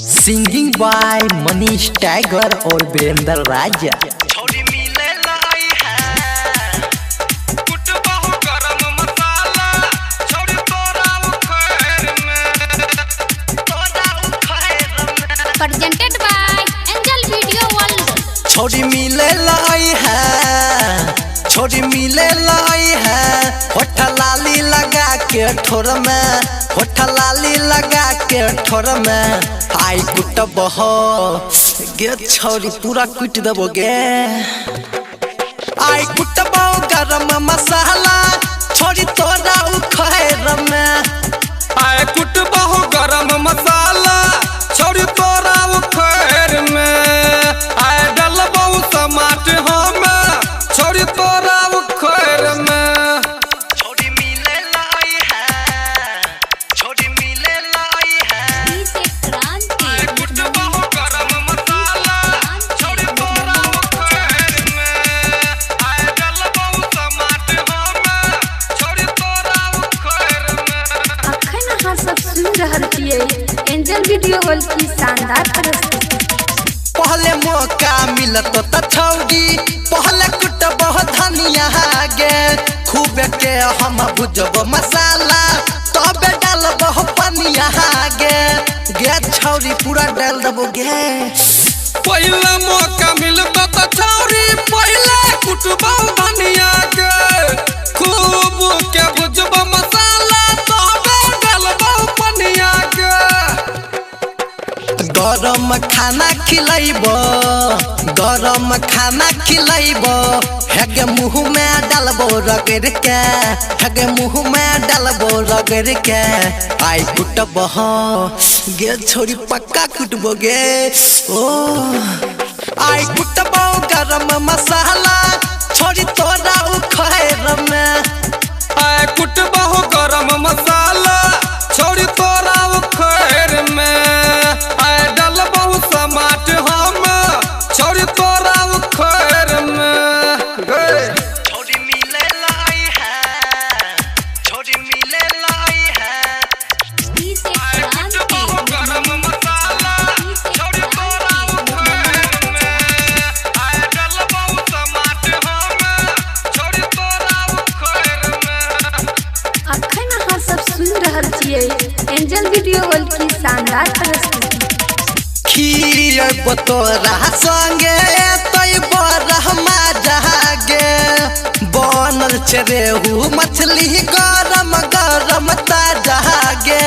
Singing by Manish tiger और वीरेंद्र राजा। छोड़ी मिले लाई है कुट बहु गरम मसाला छोड़ी तोरा उखैर में presented by Angel Video World। छोड़ी मिले लाई है, छोड़ी मिले लाई है, होठ लाली लगा के ठोर में, होठ लाली लगा के ठोर में आई कुट बहो गे छोरी पूरा कुट देबोगे। आई कुट बहु गरम मसाला छोड़ी तोरा उखैर में, आए कुट बहु गरम मसाला छोड़ी तोरा उखैर में, आए डल बहु समाट हम छोड़ी तोरा उखैर में। छोड़ी मिले लाई है, छोड़ी मिले लाई है, आए कुट बहु गरम मसाला छोड़ी तोरा उखैर में, आए डल बहु समाट हम छोड़ी तोरा उखैर में। अखन अहाँ सब सुन रहल छियै एंजल वीडियो वर्ल्ड की शानदार प्रस्तुति। पहले मौका मिलत त छौड़ी पहले कुट बहुत धनिया गे, खूब के हम भुजब मसाला तबे डालब पनिया गे, गे छौड़ी पूरा डाल देबो गे। पहले मौका मिलत त छौड़ी पहले कुटबौ धनिया के, खूब के भुजब मसाला तबे डालबौ पनिया के। गरम खाना खिलाइबो, गरम खाना खिलाइबो, हेगे मुँह में डालबो रगड़ के, हेगे मुँह में डालबो रगड़ के आई कुटबो गे छोरी पक्का कुटबो गे। ओ आई कुटबो गरम मसाला छोरी तोरा उखैर में, आए कुटबौ गरम मसाला छोड़ी तोरा उखैर में, आए डलबौ समाट हम छोड़ी तोरा उखैर में। छोड़ी मिले लाई है, छोड़ी मिले लाई है, आए कुटबौ गरम मसाला छोड़ी तोरा उखैर में, आए डलबौ समाट हम छोड़ी तोरा उखैर में। अखन अहाँ सब सुन रहल छियै एंजल वीडियो वर्ल्ड की शानदार प्रस्तुति। खीर तोरा संगे तै बरहमा जहागे, बनल चरेहू मछली गरम गरम ताजा गे,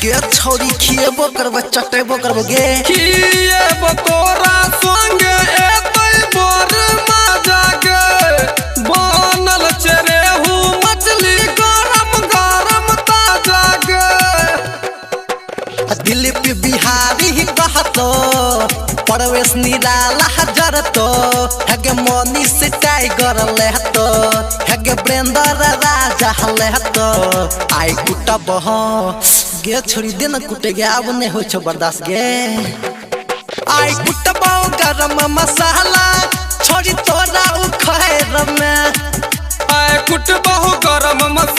गे छौरी खिएबो करबो चटेबो करबो गे। खिएबो तोरा संगे एतै बर मजा गे, बनल चरेहू मछली गरम गरम ताजा गे। दिलीप बिहारी कहतो परवेश निराला जरतो, हेगे मनीष टाइगर लेहतो, हेगे वीरेंद्र राजा लेहतो आई कुटब गे छोड़ी दे न कुटे गे अब नहीं हो छो बर्दाश्त गे। आई कुटब गरम मसाला छोड़ी तोरा उखैर में, आए कुटबौ गरम मसाला